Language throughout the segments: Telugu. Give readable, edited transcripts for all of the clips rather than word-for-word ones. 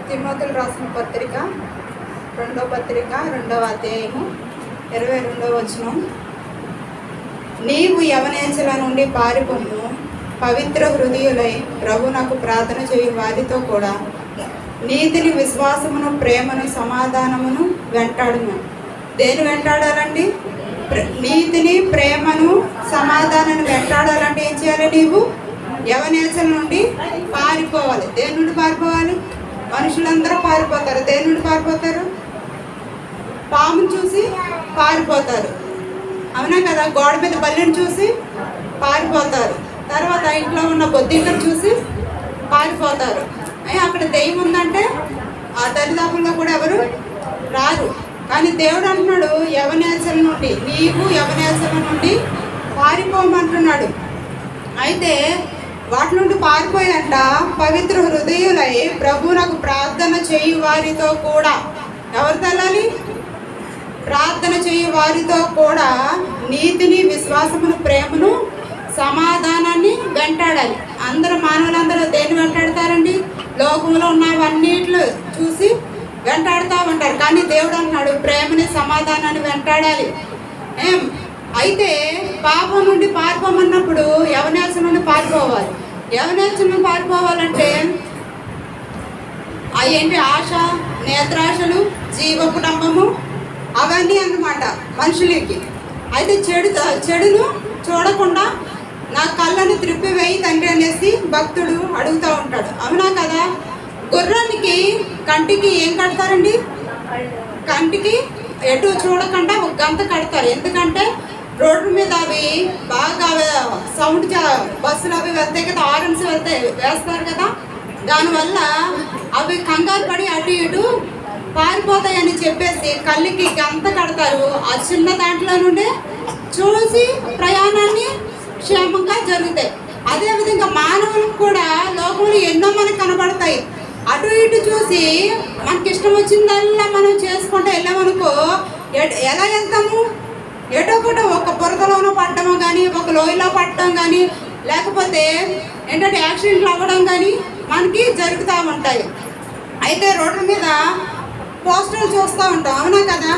తిమోతికి రాసిన పత్రిక రెండవ అధ్యాయము 22వ వచనం. నీవు యవనేంచల నుండి పారిపోము, పవిత్ర హృదయులై ప్రభునకు ప్రార్థన చేయు వారితో కూడా నీతిని, విశ్వాసమును, ప్రేమను, సమాధానమును వెంటాడును. దేని వెంటాడాలండి? నీతిని, ప్రేమను, సమాధానాన్ని వెంటాడాలంటే ఏం చేయాలి? నీవు యవనేంచల నుండి పారిపోవాలి. దేని నుండి పారిపోవాలి? మనుషులందరూ పారిపోతారు. దేని నుండి పారిపోతారు? పామును చూసి పారిపోతారు, అవునా కదా? గోడ మీద బల్లిని చూసి పారిపోతారు. తర్వాత ఇంట్లో ఉన్న బొద్దింకను చూసి పారిపోతారు. అక్కడ దెయ్యం ఉందంటే ఆ దరిదాపుల్లో కూడా ఎవరు రారు. కానీ దేవుడు అంటున్నాడు, యవనేంచల నుండి, నీవు యవనేంచల నుండి పారిపోమంటున్నాడు. అయితే వాటి నుండి పారిపోయినంట పవిత్ర హృదయులై ప్రభువునకు ప్రార్థన చేయు వారితో కూడా. ఎవరు తెల్లాలి? ప్రార్థన చేయు వారితో కూడా నీతిని, విశ్వాసమును, ప్రేమను, సమాధానాన్ని వెంటాడాలి. అందరూ మానవులందరూ దేన్ని వెంటాడతారండి? లోకంలో ఉన్నవన్నిట్లు చూసి వెంటాడుతూ ఉంటారు. కానీ దేవుడు అంటున్నాడు, ప్రేమని, సమాధానాన్ని వెంటాడాలి. అయితే పాపం నుండి పారిపోమన్నప్పుడు యవనేంచల నుండి పారిపోవాలి. యవనేంచల నుండి పారిపోవాలంటే అవేంటి? ఆశ, నేత్రాశలు, జీవపుటంబము, అవన్నీ అన్నమాట మనుషులకి. అయితే చెడును చూడకుండా నా కళ్ళను త్రిప్పివేయి తండ్రి అనేసి భక్తుడు అడుగుతూ ఉంటాడు, అవునా కదా? గుర్రానికి కంటికి ఏం కడతారండి? కంటికి ఎటు చూడకుండా ఒక గంత కడతారు. ఎందుకంటే రోడ్డు మీద అవి బాగా సౌండ్, బస్సులు అవి వెళ్తాయి కదా, హారన్స్ వేస్తారు కదా, దానివల్ల అవి కంగారు పడి అటు ఇటు పారిపోతాయని చెప్పేసి కళ్ళకి గంత కడతారు. ఆ చిన్న దాంట్లో నుండి చూసి ప్రయాణాన్ని క్షేమంగా జరుగుతాయి. అదేవిధంగా మానవులకు కూడా లోకంలో ఎన్నో మనకు కనబడతాయి. అటు ఇటు చూసి మనకి ఇష్టం వచ్చిందల్లా మనం చేసుకుంటూ వెళ్ళామనుకో, ఎలా వెళ్తాము? ఎటో కూడా ఒక బురదలోనో పడటమో కానీ, ఒక లోయలో పడటం కానీ, లేకపోతే ఏంటంటే యాక్సిడెంట్లు అవ్వడం కానీ మనకి జరుగుతూ ఉంటాయి. అయితే రోడ్ల మీద పోస్టర్లు చూస్తూ ఉంటాం, అవునా కదా?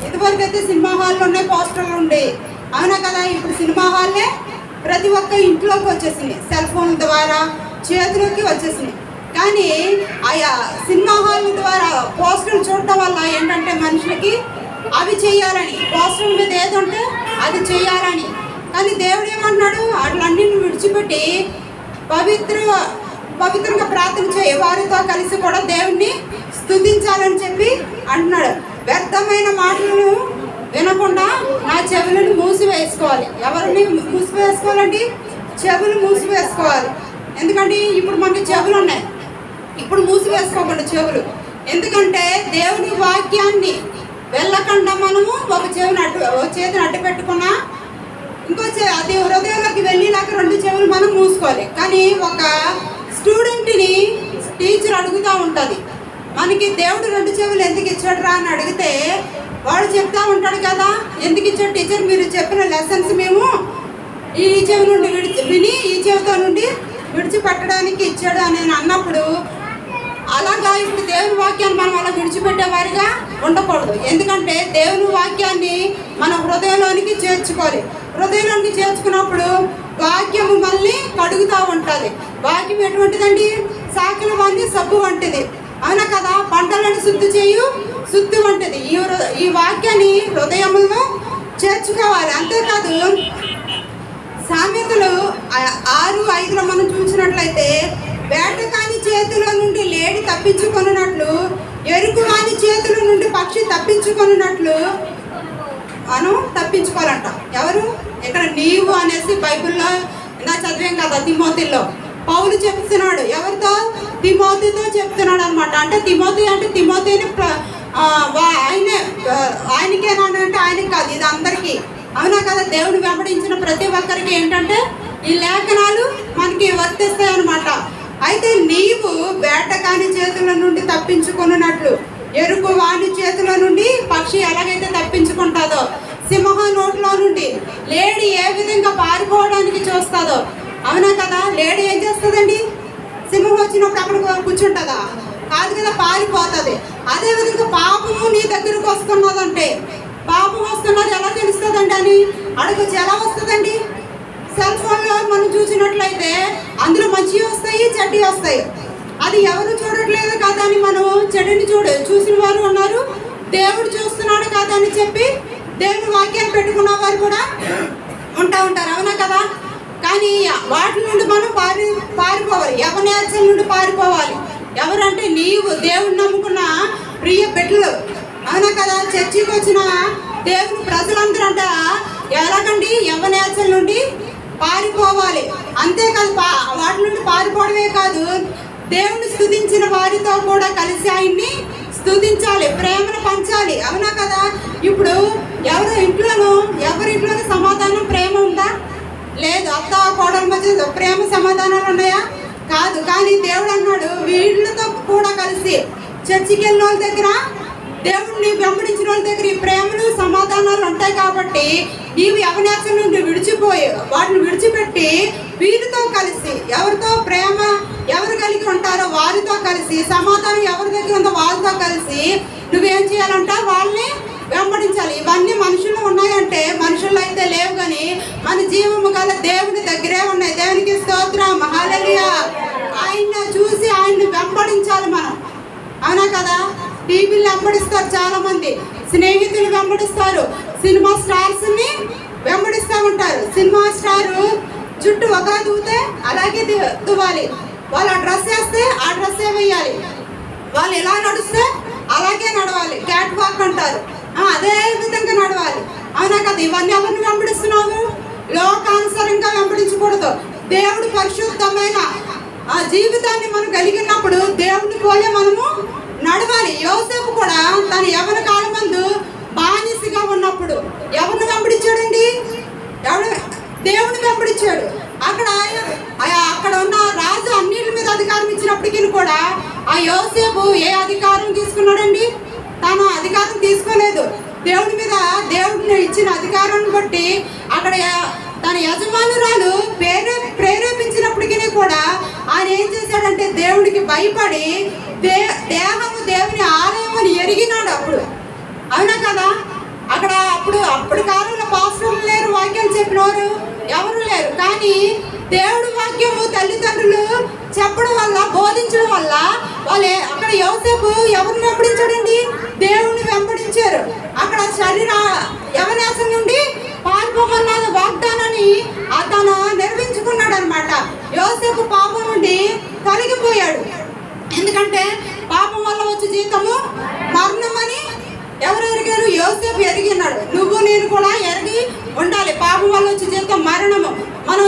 ఇదివరకు అయితే సినిమా హాల్లో ఉన్నాయి, పోస్టర్లు ఉండేవి, అవునా కదా? ఇప్పుడు సినిమా హాల్లే ప్రతి ఒక్క ఇంట్లోకి వచ్చేసినాయి, సెల్ ఫోన్ ద్వారా చేతిలోకి వచ్చేసినాయి. కానీ ఆయా సినిమా హాల్ ద్వారా పోస్టర్లు చూడటం వల్ల ఏంటంటే మనుషులకి అవి చేయాలని, పోస్టర్ల మీద ఏదంటే అది చేయాలని. కానీ దేవుడు ఏమన్నాడు? వాటిలన్నింటిని విడిచిపెట్టి పవిత్రంగా ప్రార్థన చేయ వారితో కలిసి కూడా దేవుణ్ణి స్తుతించాలని చెప్పి అంటున్నాడు. వ్యర్థమైన మాటలను వినకుండా నా చెవులను మూసివేసుకోవాలి. ఎవరిని మూసివేసుకోవాలండి? చెవులు మూసివేసుకోవాలి. ఎందుకంటే ఇప్పుడు మనకి చెవులు ఉన్నాయి, ఇప్పుడు మూసివేసుకోకుండా చెవులు. ఎందుకంటే దేవుని వాక్యాన్ని వెళ్ళకుండా మనము ఒక చేతిని అడ్డు పెట్టుకున్నా ఇంకో అది హృదయంలోకి వెళ్ళేలాగా రెండు చెవులు మనం మూసుకోవాలి. కానీ ఒక స్టూడెంట్ని టీచర్ అడుగుతూ ఉంటుంది, మనకి దేవుడు రెండు చెవులు ఎందుకు ఇచ్చాడు రా అని అడిగితే వాడు చెప్తా ఉంటాడు కదా, ఎందుకు ఇచ్చాడు టీచర్? మీరు చెప్పిన లెసన్స్ మేము ఈ చెవి నుండి విని ఈ చెవితో నుండి విడిచిపెట్టడానికి ఇచ్చాడు అని అన్నప్పుడు, అలాగా ఇప్పుడు దేవుని వాక్యాన్ని మనం అలా విడిచిపెట్టేవారిగా ఉండకూడదు. ఎందుకంటే దేవుని వాక్యాన్ని మన హృదయంలోనికి చేర్చుకోవాలి. హృదయంలోనికి చేర్చుకున్నప్పుడు వాక్యము మళ్ళీ కడుగుతూ ఉంటుంది. వాక్యం ఎటువంటిదండి? సాకిల వాడిని సబ్బు వంటిది, అవునా కదా? పంటలను శుద్ధి వంటిది. ఈ వాక్యాన్ని హృదయంలో చేర్చుకోవాలి. అంతేకాదు సామెతలు 6:5 మనం చూసినట్లయితే, వేటకాని చేతుల నుండి లేడి తప్పించుకొనున్నట్లు, ఎరుకు వాని చేతుల నుండి పక్షి తప్పించుకొనున్నట్లు మనం తప్పించుకోవాలంట. ఎవరు? ఇక్కడ నీవు అనేసి బైబిల్లో నా చదివాం కదా, తిమోతిలో పౌలు చెప్తున్నాడు. ఎవరితో? తిమోతితో చెప్తున్నాడు అనమాట. అంటే తిమోతిని ఆయనకేనా అంటే ఆయనకి కాదు, ఇది అందరికీ, అవునా కదా? దేవుని వెంబడించిన ప్రతి ఒక్కరికి ఏంటంటే ఈ లేఖనాలు మనకి వర్తిస్తాయి అన్నమాట. అయితే నీవు వేటకాని చేతుల నుండి తప్పించుకున్నట్లు, ఎరుకు వాని చేతుల నుండి పక్షి ఎలాగైతే తప్పించుకుంటుందో, సింహం నోట్లో నుండి లేడి ఏ విధంగా పారిపోవడానికి చూస్తుందో, అవునా కదా? లేడి ఏం చేస్తుందండి? సింహం వచ్చినప్పుడు అక్కడ కూర్చుంటుందా? కాదు కదా, పారిపోతుంది. అదేవిధంగా పాపము నీ దగ్గరకు వస్తున్నదంటే, పాపం వస్తున్నది ఎలా తెలుస్తుందండి అని అడగచ్చు. ఎలా వస్తుందండి? సెల్ ఫోన్లో మనం చూసినట్లయితే అందులో మంచివి వస్తాయి, చెడ్డవి వస్తాయి. అది ఎవరు చూడట్లేదు కదా అని మనం చెడుని చూసిన వారు ఉన్నారు, దేవుడు చూస్తున్నాడు కదా అని చెప్పి దేవుని వాక్యాలు పెట్టుకున్న వారు కూడా ఉంటారు. అవునా కదా? కానీ వాటి నుండి మనం పారిపోవాలి. యవనేచ్ఛల నుండి పారిపోవాలి. ఎవరంటే నీవు దేవుని నమ్ముకున్న ప్రియ బిడ్డలు. అవునా కదా? చర్చికి వచ్చిన దేవుని ప్రజలందరూ అంట ఎలాగండి? యవనేచ్ఛల నుండి పారిపోవాలి. అంతేకాదు, వాటి నుండి పారిపోవడమే కాదు, దేవుని స్తుతించిన వారితో కూడా కలిసి ఆయన్ని స్తుతించాలి, ప్రేమను పంచాలి. అవునా కదా? ఇప్పుడు ఎవరి ఇంట్లోనూ సమాధానం, ప్రేమ ఉందా? లేదు. అత్త కోడల మధ్య ప్రేమ సమాధానాలు ఉన్నాయా? కాదు. కానీ దేవుడు అన్నాడు, వీళ్ళతో కూడా కలిసి చర్చికి వెళ్ళిన వాళ్ళ దగ్గర, దేవుడిని వెంబడించిన వాళ్ళ దగ్గర ఈ ప్రేమలు సమాధానాలు ఉంటాయి. కాబట్టి నీవు యవనేచ్ఛల నుండి వాటిని విడిచిపెట్టి వీరితో కలిసి, ఎవరితో ప్రేమ ఎవరు కలిగి ఉంటారో వారితో కలిసి, సమాధానం ఎవరి దగ్గర ఉందో వాళ్ళతో కలిసి నువ్వేం చేయాలంట? వాళ్ళని వెంబడించాలి. ఇవన్నీ మనుషులు ఉన్నాయంటే, మనుషుల్లో అయితే లేవు, కానీ మన జీవము గల దేవుని దగ్గరే ఉన్నాయి. దేవునికి స్తోత్రం, హల్లెలూయా. ఆయన్ని చూసి ఆయన్ని వెంబడించాలి మనం. అవునా కదా? టీవీలు వెంబడిస్తారు చాలా మంది, స్నేహితులు వెంబడిస్తారు, సినిమా స్టార్స్ని వెంబడిస్తూ ఉంటారు. సినిమా స్టారు జుట్టు ఒక దూతే అలాగే దువ్వాలి, వాళ్ళు ఆ డ్రెస్ వేస్తే ఆ డ్రెస్సే వేయాలి, వాళ్ళు ఎలా నడుస్తే అలాగే నడవాలి. క్యాట్ వాక్ అంటారు, అదే విధంగా నడవాలి. అవునా కదా? ఇవన్నీ ఎవరిని వెంబడిస్తున్నావు? లోకానుసారంగా వెంబడించకూడదు. దేవుడు పరిశుద్ధమైన ఆ జీవితాన్ని మనం కలిగినప్పుడు దేవుని పోలే మనము నడవాలి. యోసేపు కూడా తన యవన కాలమందు బానిసగా ఉన్నప్పుడు ఎవరిని వెంబడించాడండి? దేవుని వెంబడించాడు. అక్కడ ఉన్న రాజు అన్నిటి మీద అధికారం ఇచ్చినప్పటికీ కూడా ఆ యోసేపు ఏ అధికారం తీసుకున్నాడండి? తాను అధికారం తీసుకోలేదు. దేవుడి మీద దేవుడిని ఇచ్చిన అధికారాన్ని బట్టి అక్కడ తన యజమానురాలు ప్రేరేపించినప్పటికీ కూడా ఆయన ఏం చేశాడంటే దేవుడికి భయపడి దేహము దేవుని ఆలయం అని ఎరిగినాడు అప్పుడు. అవునా కదా? అప్పుడు కాలంలో పాస్టర్లు లేరు, వాక్యాలు చెప్పినవారు ఎవరు లేరు. కానీ దేవుడి వాక్యము తల్లిదండ్రులు చెప్పడం వల్ల, బోధించడం వల్ల అక్కడ యోసేపు ఎవరిని వెంబడించాడండి? దేవుని వెంబడించారు. అక్కడ యవనేచ్ఛల నుండి పారిపోమన్న వాగ్దానాన్ని తను నిర్వహించుకున్నాడు అనమాట. యోసేపు పాపం నుండి తొలగిపోయాడు. ఎందుకంటే పాపం వల్ల వచ్చే జీతము మరణమని ఎవరు ఎరిగారు? యోసేపు ఎరిగినాడు. నువ్వు నేను కూడా ఎరిగి ఉండాలి. పాపం వల్ల వచ్చే జీతం మరణము. మనం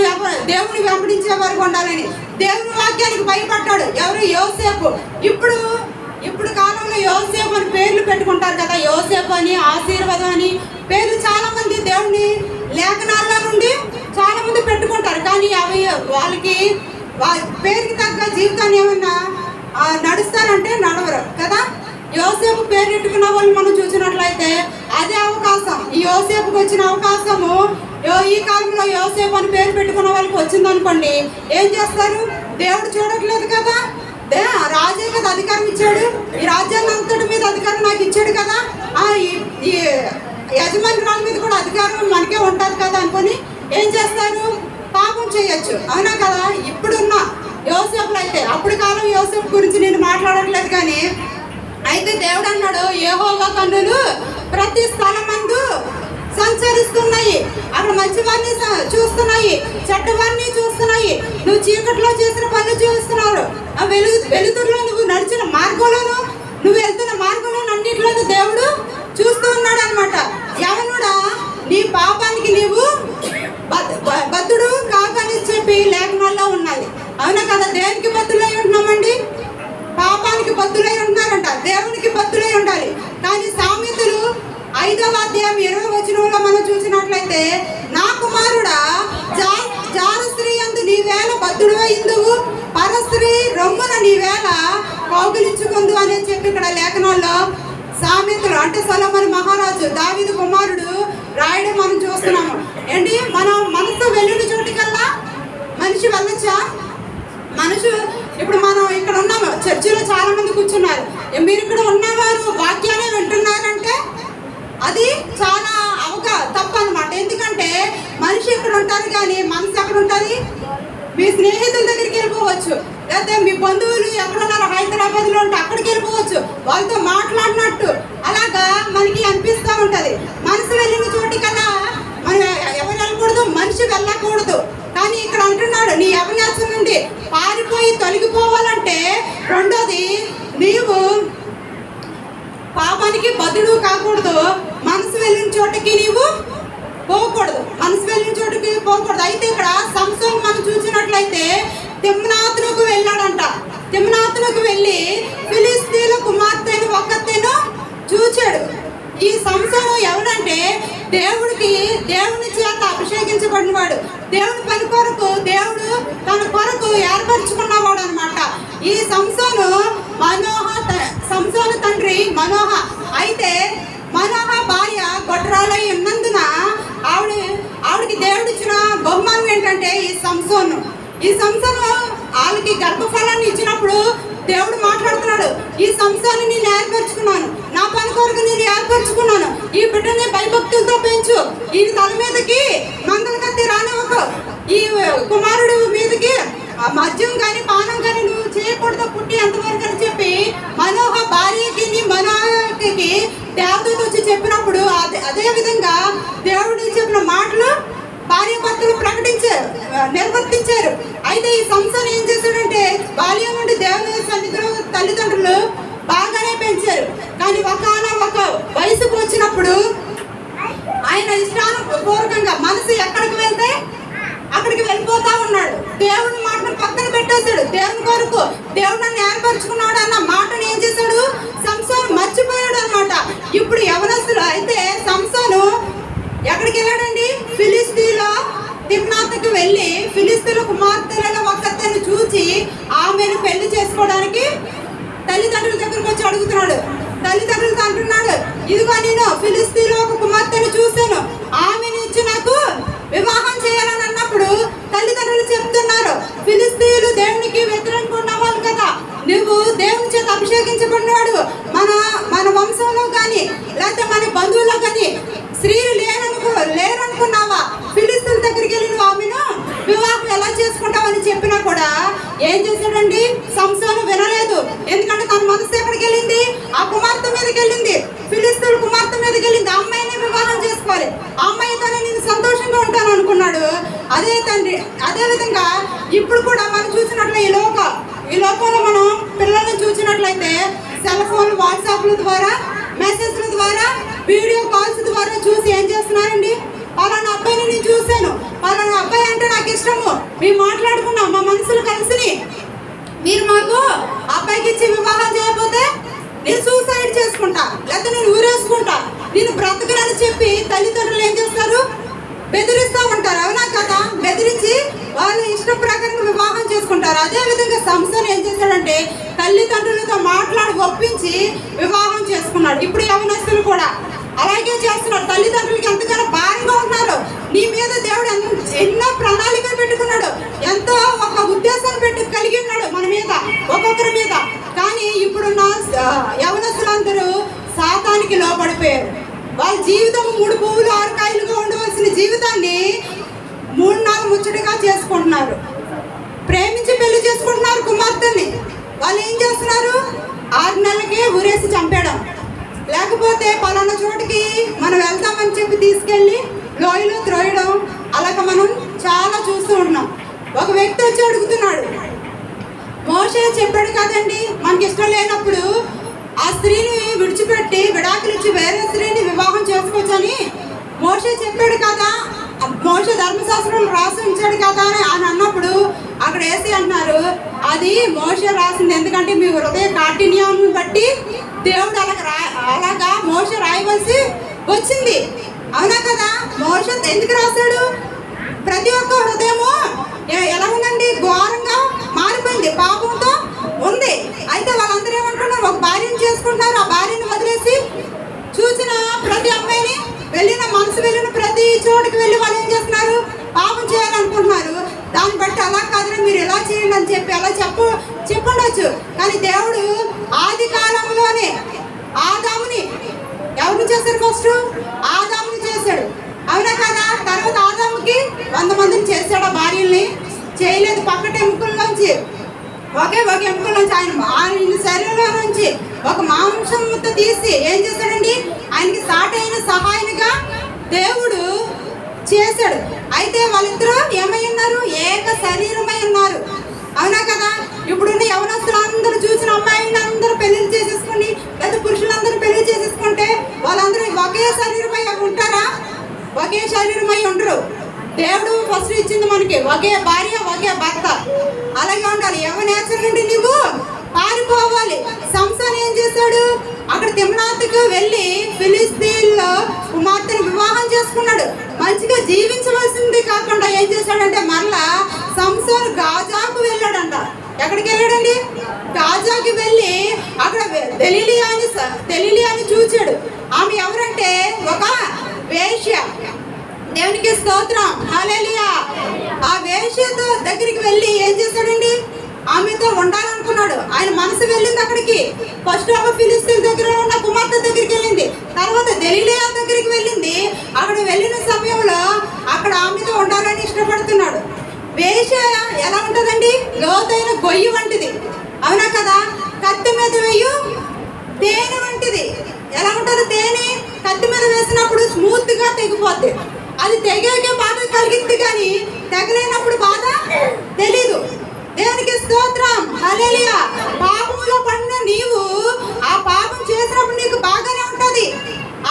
దేవుని వెంబడించే వరకు ఉండాలని దేవుని వాక్యానికి భయపడ్డాడు. ఎవరు? యోసేపు. ఇప్పుడు కాలంలో యోసేపు అని పేర్లు పెట్టుకుంటారు కదా, యోసేపు అని, ఆశీర్వాదం అని పేర్లు చాలా మంది దేవుని లేఖనాల్లో నుండి చాలా మంది పెట్టుకుంటారు. కానీ అవి వాళ్ళకి పేరుకి తగ్గ జీవితాన్ని ఏమన్నా నడుస్తారంటే నడవరు కదా. యోసేపు పేరు పెట్టుకున్న వాళ్ళు మనం చూసినట్లయితే అదే అవకాశం, ఈ యోసేపుకి వచ్చిన అవకాశము ఈ కాలంలో యోసేపు అని పేరు పెట్టుకున్న వాళ్ళకి వచ్చిందనుకోండి, ఏం చేస్తారు? దేవుడు చూడట్లేదు కదా, రాజే కదా అధికారం ఇచ్చాడు, ఈ రాజ్యాన్ని అంతటి మీద అధికారం నాకు ఇచ్చాడు కదా, ఈ యజమానురాల మీద కూడా అధికారం మనకే ఉంటుంది కదా అనుకొని ఏం చేస్తారు? పాపం చేయొచ్చు. అవునా కదా? ఇప్పుడున్న యోసేపులు అయితే, అప్పుడు కాలం యోసేపు గురించి నేను మాట్లాడట్లేదు, కానీ అయితే దేవుడు అన్నాడు, యెహోవా కన్నులు ప్రతి స్థలమందు సంచరిస్తున్నాయి, అక్కడ మంచివారిని చూస్తున్నాయి, చెడ్డవారిని చూస్తున్నాయి. నువ్వు చీకట్లో చేసిన పనులు చూస్తున్నారు, వెలుతురులో నువ్వు నడిచిన మార్గంలోను, నువ్వు వెళ్తున్న మార్గంలో అన్నింటిలోనూ దేవుడు చూస్తూ ఉన్నాడు అనమాట. యవనుడా, నీ పాపానికి నీవు బద్ధుడు కాకని చెప్పి లేఖనాల్లో ఉన్నది. అవునా కదా? దేనికి బద్ధులై ఉంటున్నామండి? పాపానికి బద్ధులై ఉంటున్నారంట, దేవునికి బద్ధులై ఉండాలి. కానీ సామెతలు 5వ అధ్యాయం 20వ వచనంలో మనం చూసినట్లయితే, నా కుమారుడా, జార స్త్రీ యందు నీవేళ బద్ధుడువై ఇందువు, పరస్త్రీ రొమ్మున నీవేళ కౌగిలించుకుందు అని చెప్పి ఇక్కడ లేఖనాల్లో సామెతలు అంటే సొలొమోను మహారాజు దావీదు కుమారుడు రాయడం మనం చూస్తున్నాము. ఏంటి, మనం మనసు వెళ్ళిన చోటికల్లా మనిషి వెళ్ళొచ్చా? ఇప్పుడు మనం ఇక్కడ ఉన్నాము, చర్చిలో చాలా మంది కూర్చున్నాం. మీ స్నేహితుల దగ్గరికి వెళ్ళిపోవచ్చు, లేకపోతే మీ బంధువులు ఎక్కడున్నారో హైదరాబాద్లో ఉంటే అక్కడికి వెళ్ళిపోవచ్చు, వాళ్ళతో మాట్లాడినట్టు అలాగా మనకి అనిపిస్తూ ఉంటుంది. మనసు వెళ్ళిన చోటికల్లా మనం ఎవరు వెళ్ళకూడదు, మనిషి వెళ్ళకూడదు. కానీ ఇక్కడ అంటున్నాడు, నీ అవినాశం నుండి పారిపోయి తొలగిపోవాలంటే రెండోది నీవు పాపానికి బదులు కాకూడదు, మనసు వెళ్ళిన చోటకి నీవు పోకూడదు, మనసు వెళ్ళిన చోటుకి పోకూడదు. అయితే ఇక్కడ సంసోను మనం చూసినట్లయితే తిమ్నాతునకు వెళ్ళాడంట. తిమ్నాతునకు వెళ్ళి ఫిలిస్తీన్ల కుమార్తెను ఒక్కతేను చూచాడు. ఈ సంసోను ఎవరంటే దేవుని చేత అభిషేకించబడినవాడు, దేవుని పని కొరకు దేవుడు తన కొరకు ఏర్పరచుకున్నవాడు అనమాట. ఈ సంసోను సంసోను తండ్రి మనోహ. అయితే మనోహ భార్య గొడ్రాలై ఉన్నందున ఆవిడకి దేవుడు ఇచ్చిన బహుమానం ఏంటంటే ఈ సంసోను వాళ్ళకి గర్భఫలాన్ని ఇచ్చినప్పుడు దేవుడు మాట్లాడుతున్నాడు, ఈ సంసోను నేను ఏర్పరచుకున్నాను, నా పని కొరకు నేను ఏర్పరచుకున్నాను, ఈ బిడ్డని భయభక్తులతో పెంచు, ఈ తల మీదకి మంగళ కత్తి రానివ్వకు, ఈ కుమారుడు మీదకి మద్యం కానీ పానం కానీ నువ్వు చేయకూడదు పుట్టి ఎంతవరకు అని చెప్పి మనోహ భార్యకి మనోహకి దేవతతో వచ్చి చెప్పినప్పుడు అదే విధంగా దేవుడు చెప్పిన మాటలు భార్య భర్తలు నిర్వర్తించారు. అయితే ఈ సంస్థను ఏం చేశాడంటే బాల్యం నుండి దేవుని సన్నిధిలో తల్లిదండ్రులు బాగానే పెంచారు. కానీ ఒక వయసుకు వచ్చినప్పుడు ఆయన ఇష్టానుపూర్వకంగా మనసు ఎక్కడికి వెళ్తే అక్కడికి వెళ్ళిపోతా ఉన్నాడు. దేవుని మాటను పక్కన పెట్టేశాడు. దేవుని కొరకు దేవుడు నన్ను ఏర్పరచుకున్నాడు అన్న మాటను ఏం చేశాడు, సంసోను మర్చిపోయాడు అనమాట. ఇప్పుడు యవనస్తులు అయితే సంసోను ఎక్కడికి వెళ్ళాడండి, ఫిలిస్తీన్లో తిమ్నాతుకు వెళ్ళి ఫిలిస్తీన్ల కుమార్తెలను ఒక్కతను చూసి ఆమెను పెళ్లి చేసుకోవడానికి తల్లిదండ్రుల దగ్గరకు వచ్చి అడుగుతున్నాడు. తల్లిదండ్రులతో అంటున్నాడు, ఇదిగో నేను ఫిలిస్తీన్లో ఒక కుమార్తెను చూశాను, ఆమెను ఇచ్చి నాకు వివాహం చేయాలని అన్నప్పుడు తల్లిదండ్రులు చెప్తున్నారు, ఫిలిస్తీన్లు దేవునికి వ్యతిరేకంగా ఉన్నవాళ్ళు కదా, నువ్వు దేవుని చేత అభిషేకించబడినవాడు, మన వంశంలో కానీ లేకపోతే మన బంధువుల్లో కానీ స్త్రీలు లేరనుకున్నావా, ఫిలిస్తీన్ల దగ్గరికి వెళ్ళి నువ్వు ఆమెను వివాహం ఎలా చేసుకుంటావని చెప్పినా కూడా ఏం చేశాడండి, సంసోను వినలేదు. ఎందుకంటే తన మనసు ఎక్కడికి వెళ్ళింది, ఆ కుమార్తె మీదకి వెళ్ళింది, ఫిలిస్తీన్ల కుమార్తె మీదకి వెళ్ళింది. ఆ అమ్మాయిని వివాహం చేసుకోవాలి, ఆ అమ్మాయితోనే నేను సంతోషంగా ఉంటాను అనుకున్నాడు. అదే విధంగా ఇప్పుడు కూడా మనం చూసినట్లే ఈ లోకంలో మనం పిల్లల్ని చూసినట్లయితే సెల్ ఫోన్ వాట్సాప్ల ద్వారా మెసేజ్ల ద్వారా వీడియో కాల్స్ ద్వారా చూసి ఏం చేస్తున్నారండి, పలానా అబ్బాయిని నేను చూశాను, పలానా అబ్బాయి అంటే నాకు ఇష్టము, మేము మాట్లాడుకున్నాం, మా మనసులు కలిసి మీరు మాకు అబ్బాయికి ఇచ్చి వివాహం చేయకపోతే నేను సూసైడ్ చేసుకుంటా, లేకపోతే నేను ఊరేసుకుంటా, నేను బ్రతకనని చెప్పి తల్లిదండ్రులు ఏం చేస్తారు, బెదిరిస్తూ ఉంటారు. అవునా కదా, బెదిరించి వాళ్ళ ఇష్టం ప్రకారం వివాహం చేసుకుంటారు. అదేవిధంగా సంసోను ఏం చేశాడంటే తల్లిదండ్రులతో మాట్లాడి ఒప్పించి వివాహం చేసుకున్నాడు. ఇప్పుడు యవనస్తులు కూడా అలాగే చేస్తున్నారు. తల్లిదండ్రులకి ఎంతగానో భారంగా ఉన్నారు. నీ మీద దేవుడు ఎన్నో ప్రణాళికలు పెట్టుకున్నాడు, ఎంతో ఒక ఉద్దేశం కలిగి ఉన్నాడు మన మీద, ఒక్కొక్కరి మీద. కానీ ఇప్పుడున్న యవనస్తులందరూ సాతానికి లోపడిపోయారు. వాళ్ళ జీవితం 3 పువ్వులు 6 కాయలుగా ఉండవలసిన జీవితాన్ని 3-4 ముచ్చటగా చేసుకుంటున్నారు. ప్రేమించి పెళ్లి చేసుకుంటున్నారు కుమార్తెని. వాళ్ళు ఏం చేస్తున్నారు, 6 నెలలకే ఊరేసి చంపేయడం, లేకపోతే పలానా చోటికి మనం వెళ్తామని చెప్పి తీసుకెళ్ళి లోయలో త్రోయడం, అలాగ మనం చాలా చూస్తూ ఉన్నాం. ఒక వ్యక్తి వచ్చి అడుగుతున్నాడు, మోషే చెప్పాడు కదండి మనకి ఇష్టం లేనప్పుడు ఆ స్త్రీని విడిచిపెట్టి విడాకులు ఇచ్చి వేరే స్త్రీని వివాహం చేసుకోవచ్చని మోషే చెప్పాడు కదా, మోషే ధర్మశాస్త్రంలో రాసి ఉంచాడు కదా అని అన్నప్పుడు అక్కడ వేసి అంటున్నారు, అది మోషే రాసింది, ఎందుకంటే మీ హృదయ కాఠిన్యాన్ని బట్టి దేవుడు అలాగా మోషే రాయవలసి వచ్చింది. అవునా కదా, మోషే ఎందుకు రాశాడు, ప్రతి ఒక్క హృదయము ఎలా ఉందండి, ఘోరంగా మారిపోయింది, పాపంతో ఉంది. అయితే వాళ్ళందరూ ఏమంటున్నారు, ఒక భార్యను చేసుకుంటున్నారు, ఆ భార్యను వదిలేసి చూసిన ప్రతి అమ్మాయిని మనసు వెళ్ళిన ప్రతి చోటుకి వెళ్ళి వాళ్ళు ఏం చేస్తున్నారు, పాపం చేయాలనుకుంటున్నారు. దాన్ని బట్టి అలా కాదురా మీరు ఎలా చేయండి అని చెప్పి అలా చెప్పండొచ్చు. కానీ దేవుడు ఆది కాలంలోనే ఆదాముని ఎవరిని చేశాడు, ఫస్ట్ ఆదాముని చేశాడు. అవునా కదా, తర్వాత ఆదాముకి 100 మందిని చేశాడు, భార్యల్ని చేయలేదు. పక్కట ఎముకల్లోంచి ఒకే ఎముకల్లోంచి ఆయన శరీరంలో నుంచి ఒక మాంసం ముద్ద తీసి ఏం చేశాడండి, ఆయనకి సాటైన సహాయనిగా దేవుడు చేశాడు. అయితే వాళ్ళిద్దరూ ఏమై ఉన్నారు, ఏక శరీరమై ఉన్నారు. అవునా కదా? ఇప్పుడున్న యవనస్తులు అందరూ చూసిన అమ్మాయిని అందరూ పెళ్లి చేసేసుకుని లేదా పురుషులందరూ పెళ్లి చేసేసుకుంటే వాళ్ళందరూ ఒకే శరీరమై ఉంటారా? ఒకే శరీరమై ఉండరు. దేవుడు ఫస్ట్ ఇచ్చింది మనకి ఒకే భార్య ఒకే భర్త. అలాగే ఉండాలి. యవనేచర్ నుండి నువ్వు పారిపోవాలి. సంసోను ఏం చేశాడు, అక్కడ తిమ్నాతుకు వెళ్ళి ఫిలిస్తీన్లో కుమార్తెను వివాహం చేసుకున్నాడు. మంచిగా జీవించవలసింది కాకుండా ఏం చేశాడంటే మరలా సంసోను గాజాకు వెళ్ళాడంట. ఎక్కడికి వెళ్ళాడండి? గాజాకి వెళ్ళి అక్కడ దెలీలియాని చూచాడు. ఆమె ఎవరంటే ఒక వేశ్య. దేవునికి స్తోత్రం, హల్లెలూయా. ఆ వేశ్యతో దగ్గరికి వెళ్ళి ఏం చేశాడండి, ఆమెతో ఉండాలనుకున్నాడు. ఆయన మనసు వెళ్ళింది అక్కడికి. ఫస్ట్ ఆమె ఫిలిస్తీన్ దగ్గర ఉన్న కుమార్తె దగ్గరికి వెళ్ళింది, తర్వాత దెలీలియా దగ్గరికి వెళ్ళింది. అక్కడ వెళ్ళిన సమయంలో అక్కడ ఆమెతో ఉండాలని ఇష్టపడుతున్నాడు. వేశ్య ఎలా ఉంటుందండి, లోతైన గొయ్యి వంటిది. అవునా కదా? కత్తి మీద వేయు తేనె వంటిది. ఎలా ఉంటుంది తేనె? కత్తి మీద వేసినప్పుడు స్మూత్ గా తెగిపోద్ది. అది తెగాకే బాధ కలిగింది, కానీ తెగలేనప్పుడు బాధ తెలీదు. దేవునికి స్తోత్రం, హల్లెలూయా. పాపములో పడిన నీవు ఆ పాపం చేసినప్పుడు నీకు బాగానే ఉంటుంది.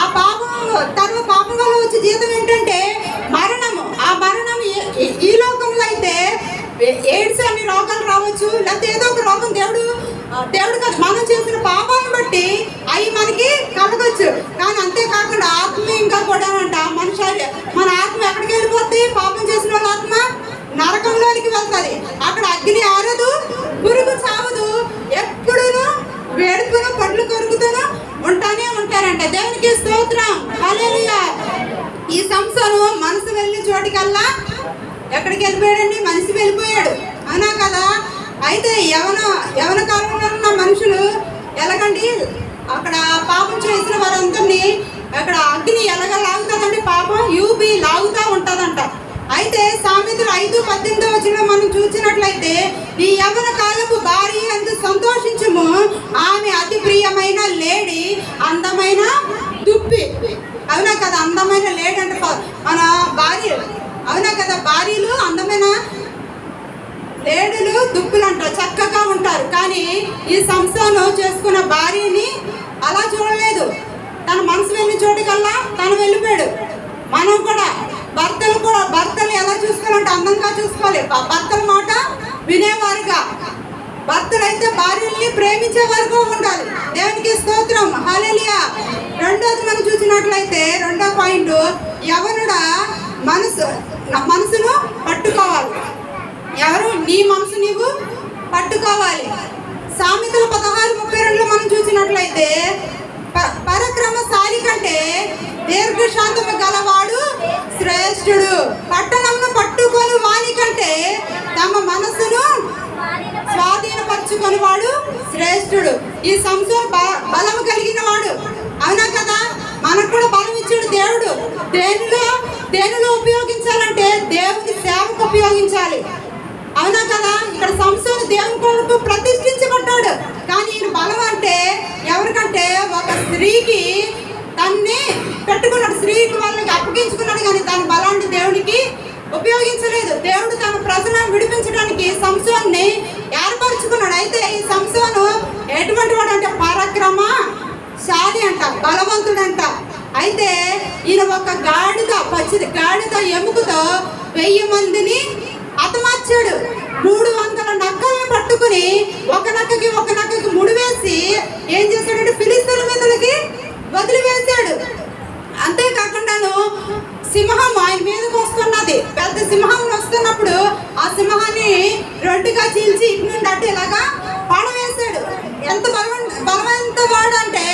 ఆ పాపం తర్వాత పాపం వల్ల వచ్చే జీతం ఏంటంటే మరణము. ఆ మరణం ఈ లోకంలో అయితే ఎయిడ్స్ అన్ని రోగాలు రావచ్చు, లేకపోతే ఏదో ఒక రోగం దేవుడు కాదు మనం చేసిన పాపాలను బట్టి అవి మనకి కలగచ్చు. కానీ అంతేకాకుండా ఆత్మీయంగా కూడా అంట మన ఆత్మ ఎక్కడికి వెళ్ళిపోద్ది? పాపం చేసిన వాళ్ళ ఆత్మ నరకంలోనికి వెళ్తుంది. అక్కడ అగ్ని ఆరదు, పురుగు చావదు, ఎప్పుడూ వేడుకును పళ్ళు కొరుకుతూను ఉంటానే ఉంటారంట. దేవునికి స్తోత్రం, హల్లెలూయా. ఈ సంసోను మనసు వెళ్ళిన చోటికల్లా ఎక్కడికి వెళ్ళిపోయాడండి? మనిషి వెళ్ళిపోయాడు. అవునా కదా? అయితే యవన కాలంలో ఉన్న మనుషులు ఎలాగండి, అక్కడ పాపం చేసిన వారందరినీ అక్కడ అగ్ని ఎలాగ లాగుతుందండి, పాపం యూబి లాగుతూ ఉంటుందంట. అయితే సామెతలు 5:18 మనం చూసినట్లయితే, నీ యవ్వన కాలపు భార్య అందు సంతోషించుము, ఆమె అతి ప్రియమైన లేడి, అందమైన దుప్పి. అవునా కదా? అందమైన లేడి అంటే మన భార్య. అవునా కదా? భార్యలు అందమైన లేడులు దుప్పులు అంటారు, చక్కగా ఉంటారు. కానీ ఈ సంసోను చేసుకున్న భార్యని అలా చూడలేదు. తన మనసు వెళ్ళిన చోటుకల్లా తను వెళ్ళిపోయాడు. మనం కూడా భర్తలు ఎలా చూసుకోవాలంటే అందంగా చూసుకోవాలి. భర్తల మాట వినేవారుగా, భర్తలు అయితే భార్యల్ని ప్రేమించే వరకు ఉండాలి. దేవునికి స్తోత్రం, హల్లెలూయా. రెండోది మనం చూసినట్లయితే, రెండో పాయింట్, యవనుడా మనసును పట్టుకోవాలి. ఎవరు? నీ మనసు నీవు పట్టుకోవాలి. సామెతలు 16:32 మనం చూసినట్లయితే, పరక్రమశాలి కంటే దీర్ఘశాంతము గలవాడు శ్రేష్ఠుడు, పట్టణమును పట్టుకొని వాని కంటే తమ మనసును స్వాధీనపరచుకొని వాడు శ్రేష్ఠుడు. ఈ సంసోను బలము కలిగిన వాడు. అవునా కదా? మనకు కూడా బలం ఇచ్చాడు దేవుడు. దేనిలో ఉపయోగించాలంటే దేవుని సేవకు ఉపయోగించాలి. అవునా కదా? ఇక్కడ సంసోను దేవుని కొరకు ప్రతిష్ఠించబడ్డాడు. కానీ ఈయన బలం అంటే ఎవరికంటే ఒక స్త్రీకి తన్ని పెట్టుకున్నాడు, స్త్రీకి వాళ్ళకి అప్పగించుకున్నాడు. కానీ తన బలాన్ని దేవునికి ఉపయోగించలేదు. దేవుడు తన ప్రజలను విడిపించడానికి సంసోన్ని ఏర్పరచుకున్నాడు. అయితే ఈ సంసోను ఎటువంటి వాడు అంటే పరాక్రమశాలి అంట, బలవంతుడంట. అయితే ఈయన ఒక గాడిద ఎముకతో 1000 మందిని హతమార్చాడు. 300 నక్కలను పట్టుకుని ఒక నక్కకి ముడివేసి ఏం చేశాడంటే ఫిలిస్తీన్ల మీదకి వదిలివేశాడు. అంతేకాకుండాను సింహం ఆయన మీదకి వస్తున్నది. పెద్ద సింహం వస్తున్నప్పుడు ఆ సింహాన్ని 2గా చీల్చి ఇటు నుండి అటు ఇలాగా పడవేశాడు. ఎంత బలవంత వాడు అంటే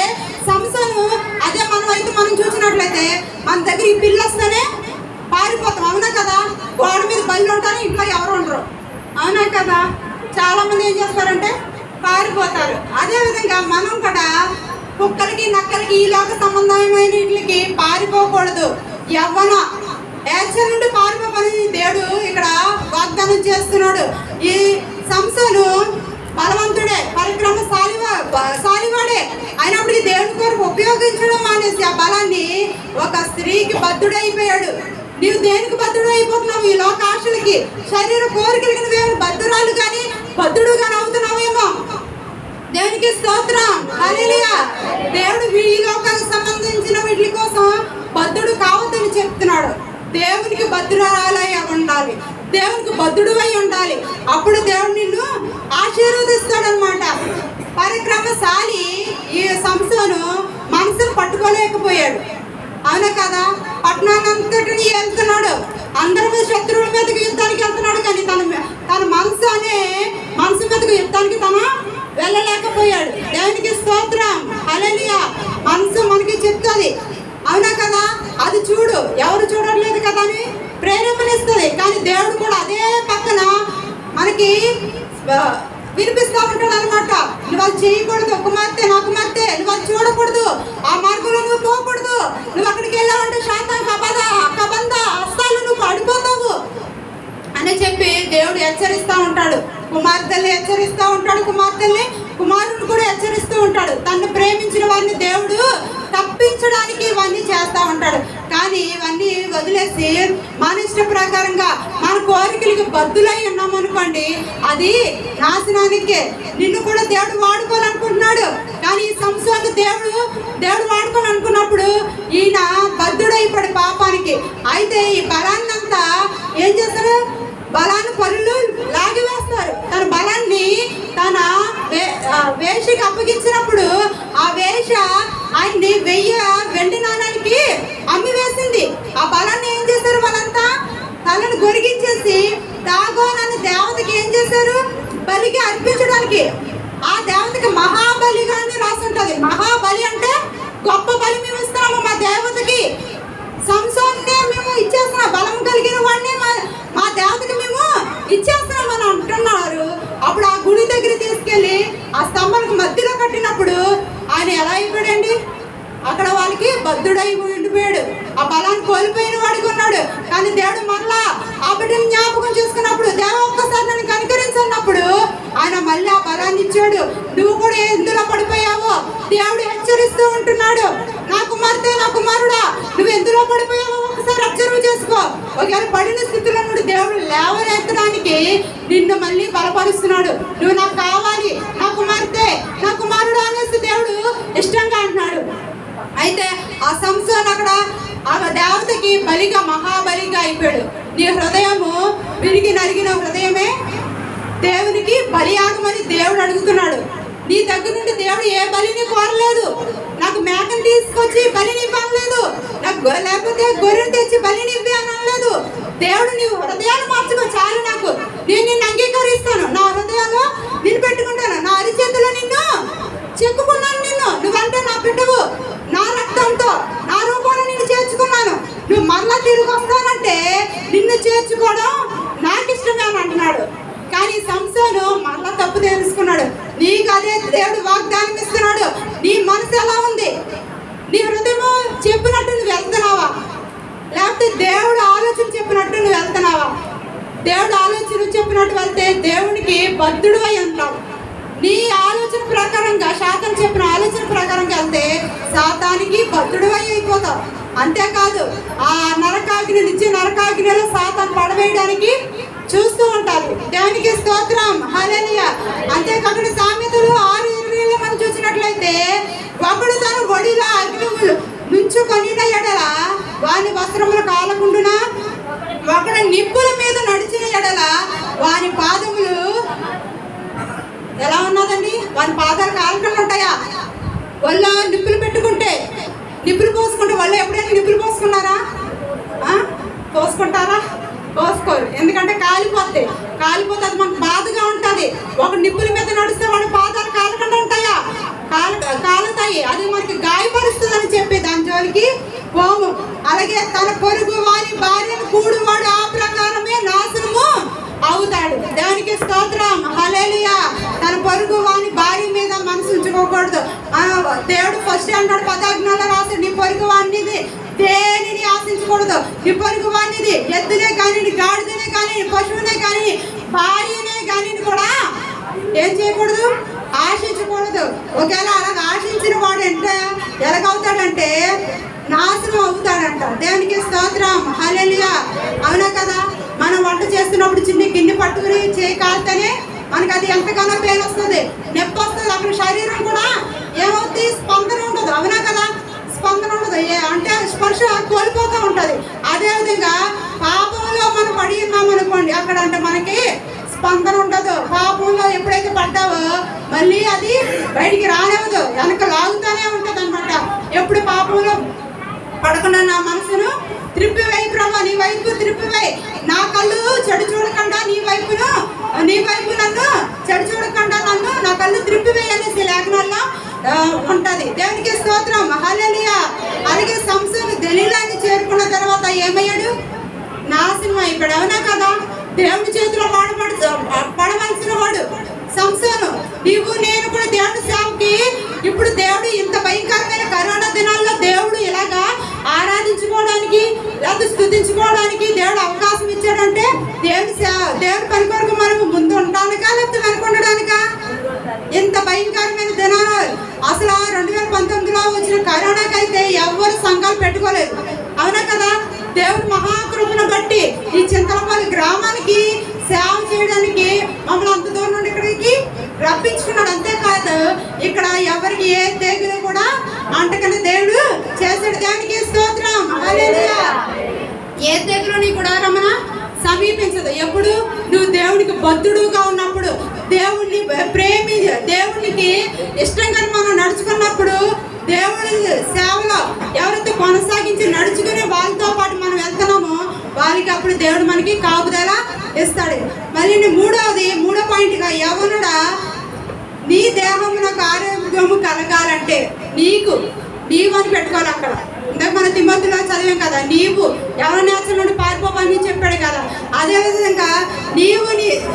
సంసోను. అదే మనం చూసినట్లయితే మన దగ్గర ఈ పిల్లి వస్తేనే పారిపోతాం. అవునా కదా? గోడ మీద బళ్ళు ఉంటారు, ఇంట్లో ఎవరు ఉండరు. అవునా కదా? చాలా మంది ఏం చేస్తారంటే పారిపోతారు. అదేవిధంగా మనం కూడా కుక్కలకి నక్కలకి ఈ లోక సంబంధమైన వీటికి పారిపోకూడదు. యాక్షన్ నుండి పారిపోమని దేవుడు ఇక్కడ వాగ్దానం చేస్తున్నాడు. ఈ సంసోను బలవంతుడే, సాలివాడే అయినప్పటికీ దేవుని కొరకు ఉపయోగించడం అనేసి ఆ బలాన్ని ఒక స్త్రీకి బద్ధుడైపోయాడు. నీవు దేనికి బద్ధుడు అయిపోతున్నావు? ఈ లోకాశలకి, శరీర కోరికలకి నువ్వేమో బద్ధురాలు కానీ బద్ధుడు కానీ అవుతున్నావేమో. దేవునికి స్తోత్రం, హల్లెలూయా. దేవుడు ఈ లోకానికి సంబంధించిన వీటి కోసం బద్ధుడు కావద్దని చెప్తున్నాడు. దేవునికి బద్ధురాలై ఉండాలి, దేవునికి బద్ధుడు అయి ఉండాలి. అప్పుడు దేవుడు నిన్ను ఆశీర్వదిస్తాడనమాట. పరాక్రమశాలి ఈ సంసోను మనసును పట్టుకోలేకపోయాడు, అవునా కదా? పట్టణాన్నంతటిని వెళ్తున్నాడు, అందరి మీద శత్రువుల మీదకి యుద్ధానికి వెళ్తున్నాడు. కానీ తన మనసు మీదకి యుద్ధానికి తన వెళ్ళలేకపోయాడు. దేవునికి స్తోత్రం, హల్లెలూయా. మనసు మనకి చెప్తుంది, అవునా కదా? అది చూడు, ఎవరు చూడట్లేదు కదా అని ప్రేరేపణిస్తుంది. కానీ దేవుడు కూడా అదే పక్కన మనకి వినిపిస్తూ ఉంటాడు అనమాట. నువ్వు అది చేయకూడదు, కుమార్తె, నా కుమార్తె, నువ్వు అది చూడకూడదు, ఆ మార్గంలో నువ్వు పోకూడదు, నువ్వు అక్కడికి వెళ్ళావంటే శాంతం కబంద హస్తాలు నువ్వు పడిపోతావు అని చెప్పి దేవుడు హెచ్చరిస్తూ ఉంటాడు. కుమార్తెల్ని హెచ్చరిస్తూ ఉంటాడు, కుమారుని కూడా హెచ్చరిస్తూ ఉంటాడు. తను ప్రేమించిన వారిని దేవుడు తప్పించడానికి ఇవన్నీ చేస్తూ ఉంటాడు. కానీ ఇవన్నీ వదిలేసి మన ఇష్ట ప్రకారంగా మన కోరికలకి బద్దులై ఉన్నామనుకోండి, అది నాశనానికే. నిన్ను కూడా దేవుడు వాడుకోవాలనుకుంటున్నాడు. కానీ ఈ సంవత్సరానికి దేవుడు వాడుకోవాలనుకున్నప్పుడు ఈయన బద్దుడైపోయాడు పాపానికి. అయితే ఈ బలాన్నంతా ఏం చేస్తారు? బలాన్ని పరులు లాగివేస్తారు. తన బలాన్ని తన వేషకి అప్పగించినప్పుడు ఆ వేష ఆయన్ని 1000 వెండి నాణానికి అమ్మి వేసింది. ఆ బలాన్ని ఏం చేశారు? వాళ్ళంతా తలను గొరిగించేసి దాగోన్ అనే దేవతకి ఏం చేశారు? బలికి అర్పించడానికి. ఆ దేవతకి మహాబలిగా అని రాసి ఉంటుంది. మహాబలి అంటే గొప్ప బలి మేము ఇస్తున్నాము మా దేవతకి. సంసోన్నే మేము ఇచ్చేస్తున్నాం, బలం కలిగిన వాడిని మా దేవతకి మేము ఇచ్చేస్తున్నాం అని అంటున్నారు. అప్పుడు ఆ గుడి దగ్గర తీసుకెళ్ళి ఆ స్తంభానికి మధ్యలో కట్టినప్పుడు ఆయన ఎలా అయిపోయాడండి? అక్కడ వాళ్ళకి బద్ధుడై ఉండిపోయాడు. ఆ బలాన్ని కోల్పోయిన వాడికి ఉన్నాడు. కానీ దేవుడు మళ్ళా ఆ బిడ్డని జ్ఞాపకం చేసుకున్నప్పుడు, దేవ ఒక్కసారి నన్ను కనికరించన్నప్పుడు ఆయన మళ్ళీ ఆ బలాన్ని ఇచ్చాడు. నువ్వు కూడా ఎందులో పడిపోయావో దేవుడు హెచ్చరిస్తూ ఉంటున్నాడు. నా కుమార్తె, నా కుమారుడా, నువ్వు ఎందులో పడిపోయావో ఒకసారి అబ్జర్వ్ చేసుకో. ఒకవేళ పడిన స్థితిలో నుండి దేవుడు లేవనెత్తడానికి నిన్ను మళ్ళీ బలపరుస్తున్నాడు. నువ్వు నాకు కావాలి, నా కుమార్తె, నా కుమారుడు అనేసి దేవుడు ఇష్టంగా అంటున్నాడు. అయితే ఆ సంసోను అక్కడ ఆ దేవతకి బలిగా, మహాబలిగా అయిపోయాడు. నీ హృదయము విరిగి నరిగిన హృదయమే దేవునికి బలియాగమని దేవుడు అడుగుతున్నాడు. నీ దగ్గర నుండి దేవుడు ఏ బలిని కోరలేదు. నాకు మేకను తీసుకొచ్చి బలిని ఇవ్వలేదు, నాకు లేకపోతే గొర్రెను తెచ్చి బలిని ఇవ్వి అని అనలేదు. దేవుడు నీవు హృదయాన్ని మార్చుకో చాలు, నాకు నేను నిన్ను అంగీకరిస్తాను, నా హృదయంలో నిన్ను పెట్టుకుంటాను, నా అరిచేతిలో నిన్ను చెక్కుకున్నాను, నువ్వంటే నా బిడ్డవు, నా రక్తంతో నా రూపంలో నిన్ను చేర్చుకున్నాను, నువ్వు మరలా తిరిగి వస్తానంటే నిన్ను చేర్చుకోవడం నాకు ఇష్టమే అని అంటున్నాడు. కానీ సంసోను మరలా తప్పు తెలుసుకున్నాడు. నీకు అదే దేవుడు వాగ్దానం ఇస్తున్నాడు. నీ మనసు ఎలా ఉంది? నీ హృదయము చెప్పినట్టు నువ్వు వెళ్తున్నావా? లేకపోతే దేవుడు ఆలోచన చెప్పినట్టు నువ్వు వెళ్తున్నావా? దేవుడు ఆలోచన చెప్పినట్టు వెళ్తే దేవునికి బద్ధుడు అయి ఉంటావు. నీ ఆలోచన ప్రకారంగా, శాతం చెప్పిన ఆలోచన ప్రకారంగా వెళ్తే సాతానికి బద్ధుడు అయిపోతావు. అంతేకాదు ఆ నరకాగ్నిలో సాతాను పడవేయడానికి చూస్తూ ఉంటారు. దేవునికి స్తోత్రం, హల్లెలూయా. అంతేకాకుండా సామెతలు 6:20 మనం చూసినట్లయితే, ఒకడు తన ఒడిలో అగ్నిములు నుంచుకొనిన ఎడల వాని వస్త్రములు కాలకుండునా, ఒకడు నిప్పుల మీద నడిచిన ఎడల వాని పాదములు ఎలా ఉన్నదండి? వాని పాదాలు కాలకుండా ఉంటాయా? వాళ్ళ నిప్పులు పెట్టుకుంటే, నిప్పులు పోసుకుంటే, వాళ్ళు ఎప్పుడైనా నిప్పులు పోసుకున్నారా? పోసుకుంటారా? పోసుకోరు. ఎందుకంటే కాలిపోతే అది మనకు బాధగా ఉంటుంది. ఒక నిప్పుల మీద నడిస్తే వాడి పాదాలు కాలకుండా ఉంటాయా? కాలుతాయి. అది మనకి గాయపరుస్తుంది అని చెప్పి దాని జోలికి పోము. అలాగే తన పొరుగు వారి భార్యను కూడువాడు ఆ ప్రకారమే నాశనము అవుతాడు. దేవునికి స్తోత్రం, హల్లెలూయా. తన పొరుగు వాని భార్య మీద మనసు ఉంచుకోకూడదు. దేవుడు ఫస్ట్ అంటాడు, 10 ఆజ్ఞల్లో రాసి నీ పొరుగు వాడిని దేనిని ఆశించకూడదు. నీ పొరుగు వాడినిది, ఎద్దునే కానీ, గాడిదనే కానీ, పశువునే కానీ, భార్యనే కానీ కూడా ఏం చేయకూడదు, ఆశించకూడదు. ఒకవేళ అలాగ ఆశించిన వాడు అంటే ఎలాగవుతాడంటే నాశనం అవుతాడంట. దేవునికి స్తోత్రం, హల్లెలూయా. అవునా కదా? మనం వంట చేస్తున్నప్పుడు చిన్న గిన్నె పట్టుకుని చేయి కాలితేనే మనకు అది ఎంతగానో పెయిన్ వస్తుంది, నొప్పి వస్తుంది. అక్కడ శరీరం కూడా ఏమవుతుంది, స్పందన ఉండదు. అవునా కదా? స్పందన ఉండదు, అంటే స్పర్శ కోల్పోతూ ఉంటుంది. అదేవిధంగా పాపంలో మనం పడి ఉన్నాం అనుకోండి, అక్కడ అంటే మనకి స్పందన ఉండదు. పాపంలో ఎప్పుడైతే పడ్డావో మళ్ళీ అది బయటికి రానివ్వదు, వెనక లాగుతూనే ఉంటుంది అనమాట. ఎప్పుడు పాపంలో పడకుండా నా మనసును త్రిప్పివేయి ప్రభా, నీ వైపు త్రిప్పివేయి. నా కళ్ళు చెడు చూడకుండా నీ వైపు నన్ను చెడు చూడకుండా నన్ను నా కళ్ళు త్రిప్పివేయి అనేసి లేఖనాల్లో ఉంటది. దేవునికి స్తోత్రం, హల్లెలూయా. అలాగే సంసోను దెలీలాని చేరుకున్న తర్వాత ఏమయ్యాడు, నాశనం అయిపోయాడు. అవునా కదా? దేవుడి చేతిలో పడవలసిన వాడు సంసోను. నీవు నేను కూడా దేవుడి సేవకి ఇప్పుడు దేవుడు ఇంత భయంకరమైన కరోనా దినాల్లో దేవుడు ఇలాగా ఆరాధించుకోవడానికి లేదా స్తుతించుకోవడానికి దేవుడు అవకాశం ఇచ్చాడంటే దేవుడి పని కొరకు మనం ముందు ఉండడానికా లేకపోతే వెనుకొండడానికా? ఇంత భయంకరమైన దినాలు అసలు 2019లో వచ్చిన కరోనాకైతే ఎవరు సంఘాలు పెట్టుకోలేదు. అవునా కదా? దేవుడు మహాకృపను బట్టి ఈ చింతలపల్లి గ్రామానికి సేవ చేయడానికి మమ్మల్ని అంత దూరం నుండి ఇక్కడికి రప్పించుకున్నాడు. అంతేకాదు ఇక్కడ ఎవరికి ఏ తెగులు కూడా అంటకనే దేవుడు చేశాడు. దానికి స్తోత్రం, హల్లెలూయా. ఏ తెగులు నీ కూడా రమణ సమీపించదు. ఎప్పుడు నువ్వు దేవునికి బద్ధుడుగా ఉన్నప్పుడు, దేవుణ్ణి దేవునికి ఇష్టంగా మనం నడుచుకున్నప్పుడు, దేవుడి సేవలో ఎవరైతే కొనసాగించి నడుచుకుని వాళ్ళతో పాటు మనం వెళ్తున్నామో వాళ్ళకి అప్పుడు దేవుడు మనకి కాపుదల ఇస్తాడు. మళ్ళీ మూడో పాయింట్గా యవ్వనుడా, నీ దేహమునకు ఆరోగ్యము కలగాలంటే నీవని పెట్టుకోవాలి. అక్కడ ఇందాక మన తిమ్మతిలో చదివాం కదా, నీవు యవ్వనేచ్చ నుండి పారిపోవని చెప్పాడు కదా. అదేవిధంగా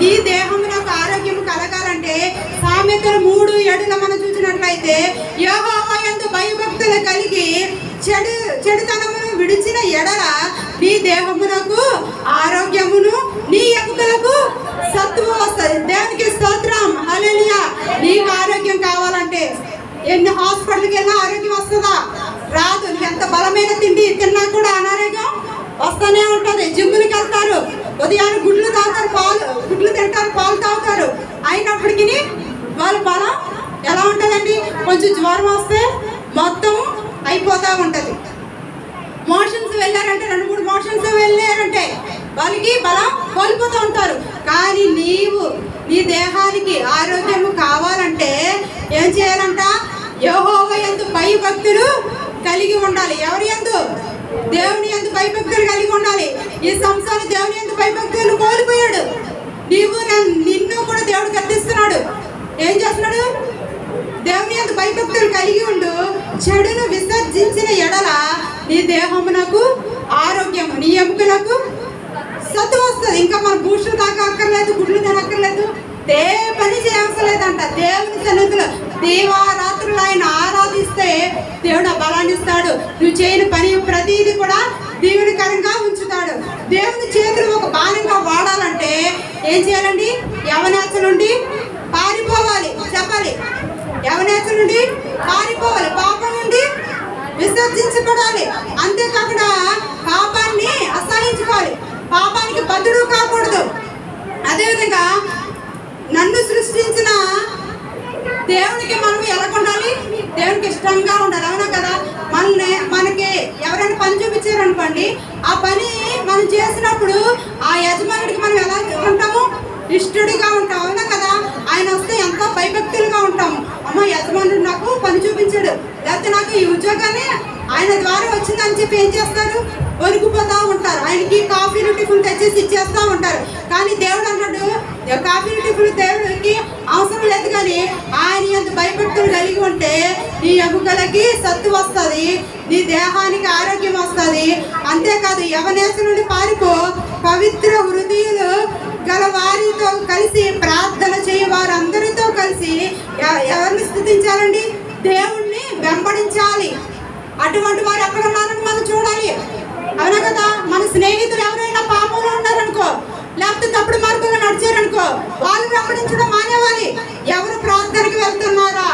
నీ దేహమునకు ఆరోగ్యం కలగాలంటే సామెతలు 3:7 మనం చూసినట్లయితే యెహోవా యందు భయభక్తులు కలిగి చెడుతనమును విడిచిన ఎడల నీ దేహమునకు ఆరోగ్యమును నీ ఎముకలకు సత్తువు వస్తుంది. దేవునికి స్తోత్రం, హల్లెలూయా. నీకు ఆరోగ్యం కావాలంటే ఎన్ని హాస్పిటల్కి వెళ్ళినా ఆరోగ్యం వస్తుందా? రాదు. ఎంత బలమైన తిండి తిన్నా కూడా అనారోగ్యం వస్తూనే ఉంటుంది. జిమ్ములకి వెళ్తారు, ఉదయాన్నే గుడ్లు తింటారు, పాలు తాగుతారు. అయినప్పటికీ వాళ్ళ బలం ఎలా ఉంటుందండి? కొంచెం జ్వరం వస్తే మొత్తం అయిపోతూ ఉంటుంది. మోషన్స్ వెళ్ళారంటే 2-3 మోషన్స్ వెళ్ళారంటే వాళ్ళకి బలం కోల్పోతూ ఉంటారు. కానీ నీ దేహానికి ఆరోగ్యము కావాలంటే ఏం చేయాలంట? యెహోవా యందు భయభక్తులు కలిగి ఉండాలి. ఎవరి యందు? దేవుని యందు భయభక్తులు కలిగి ఉండాలి. ఈ సంసారం దేవుని యందు భయభక్తులు కోల్పోయాడు. నిన్ను కూడా దేవుడు గద్దిస్తున్నాడు. ఏం చేస్తున్నాడు? దేవుని యందు భయభక్తులు కలిగి ఉండు, చెడును విసర్జించిన ఎడల నీ దేహమునకు ఆరోగ్యము, నీ ఎముకలకు సత్తువ వస్తుంది. ఇంకా మన బూస్టులు తాకక్కర్లేదు, గుడ్లు తినక్కర్లేదు, పని చేయవసరం లేదంట. దేవుని సన్నిధిలో దేవారాత్రులు ఆయన ఆరాధిస్తే దేవుడు ఆ బలాన్ని ఇస్తాడు. నువ్వు చేయని పని ప్రతిదీ కూడా దీవెనకరంగా ఉంచుతాడు. దేవుని చేతులు ఒక బాణంగా వాడాలంటే ఏం చేయాలండి? యవనేచ్చ నుండి పారిపోవాలి. చెప్పాలి, యవనేచ్చ నుండి పారిపోవాలి, పాపం నుండి విసర్జించబడాలి. అంతేకాకుండా పాపాన్ని అసహించుకోవాలి, పాపానికి బద్ధుడు కాకూడదు. అదేవిధంగా నన్ను సృష్టించిన దేవునికి మనం ఎలా ఉండాలి? దేవునికి ఇష్టంగా ఉండాలి. అవునా కదా? మనకి ఎవరైనా పని చూపించారనుకోండి, ఆ పని మనం చేసినప్పుడు ఆ యజమానుడికి మనం ఎలా ఉంటాము? ఇష్టడిగా ఉంటాం. అవునా కదా? ఆయన వస్తే ఎంతో భయభక్తులుగా ఉంటాము. అమ్మ, యజమానుడు నాకు పని చూపించాడు, లేకపోతే నాకు ఈ ఉద్యోగాన్ని ఆయన ద్వారా వచ్చిందని చెప్పి ఏం చేస్తారు? వణికిపోతూ ఉంటారు. ఆయనకి కాఫీలు టిఫిన్ తెచ్చేసి ఇచ్చేస్తూ ఉంటారు. కానీ దేవుడు అన్నాడు, కాఫీలు టిఫిన్ దేవుడికి అవసరం లేదు, కానీ ఆయన ఎంత భయభక్తులు కలిగి ఉంటే నీ ఎముకలకి సత్తు వస్తుంది, నీ దేహానికి ఆరోగ్యం వస్తుంది. అంతేకాదు, యవనేచ్చ నుండి పారిపో, పవిత్ర హృదయులు గల వారితో కలిసి ప్రార్థన చేయ వారందరితో కలిసి ఎవరిని స్తుతించాలండి? దేవుణ్ణి వెంబడించాలి. అటువంటి వారు ఎక్కడ ఉన్నారని మనం చూడాలి. అవునా కదా? మన స్నేహితులు ఎవరైనా పాపంలో ఉన్నారనుకో, లేకపోతే తప్పుడు మార్గంలో నడిచారనుకో, వాళ్ళు వెంబడించడం మానేవాలి. ఎవరు ప్రార్థనకి వెళ్తున్నారా,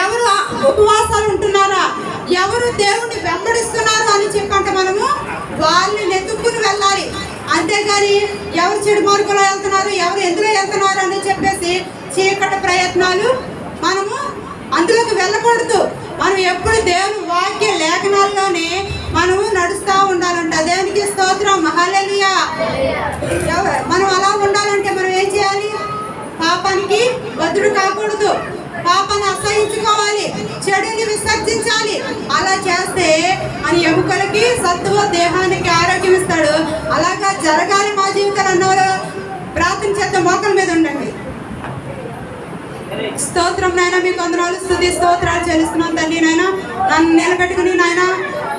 ఎవరు ఉపవాసాలు ఉంటున్నారా, ఎవరు దేవుణ్ణి వెంబడిస్తున్నారు అని చెప్పంటే మనము వాళ్ళని ఎత్తుక్కుని వెళ్ళాలి. అంతేగాని ఎవరు చెడు మార్గంలో వెళ్తున్నారు, ఎవరు ఎందులో వెళ్తున్నారు అని చెప్పేసి చీకటి ప్రయత్నాలు మనము అందులోకి వెళ్ళకూడదు. మనం ఎప్పుడు దేవుని వాక్య లేఖనాల్లోనే మనము నడుస్తూ ఉండాలంట. దేవునికి స్తోత్రం, హల్లెలూయా. మనం అలా ఉండాలంటే మనం ఏం చేయాలి? పాపానికి బద్ధుడు కాకూడదు, పాపాన్ని అసహించుకోవాలి, చెడుని విసర్జించాలి. అలా చేస్తే మన ఎముకలకి సత్తువ, దేహానికి ఆరోగ్యం ఇస్తాడు. అలాగా జరగాలి మా జీవితాలు అన్నవారు ప్రార్థన చేద్దాం. మోకాళ్ళ మీద ఉండండి. స్తోత్రం నాయన, మీకు వందనాలు, స్తుతి స్తోత్రాలు చెల్లిస్తున్నాను తండ్రి. నాయన నన్ను నిలబెట్టుకుని నాయన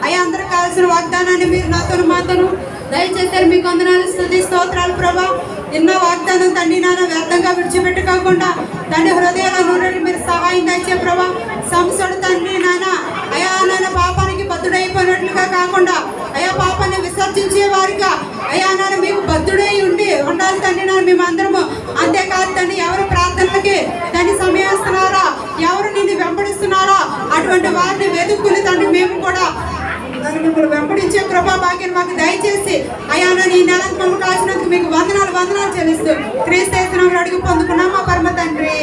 అయ్యా అందరికి కావాల్సిన వాగ్దానాన్ని మీరు నాతోను మాతోను దయచేశారు. మీకు వందనాలు, స్తుతి స్తోత్రాలు ప్రభా. ఎన్నో వాగ్దానం తండ్రి నాన్న వ్యర్థంగా విడిచిపెట్టుకోకుండా తండ్రి హృదయాల నూనె మీరు సహాయం దయచే ప్రభా. సంసడు తండ్రి నాన్న అయా నాన్న పాపానికి బద్ధుడైపోయినట్లుగా కాకుండా అయా పాపాన్ని విసర్జించే వారిగా అయా నాన్న మీకు బద్ధుడై ఉండాలి తండ్రి నాన్న మేమందరము. అంతేకాదు తండ్రి ఎవరు ప్రార్థనలకి దాన్ని సమయిస్తున్నారా, ఎవరు నిన్ను వెంబడిస్తున్నారా అటువంటి వారిని వెతుక్కుని తండ్రి మేము కూడా మిమ్మల్ని వెంబడించే కృపా భాగ్యం మాకు దయచేసి అయ్యా నీ నెలకు మమ్మల్ని కాల్చినందుకు మీకు వందనాలు చెల్లిస్తూ క్రీస్తు నామములో అడిగి పొందుకున్నాం మా పరమ తండ్రి.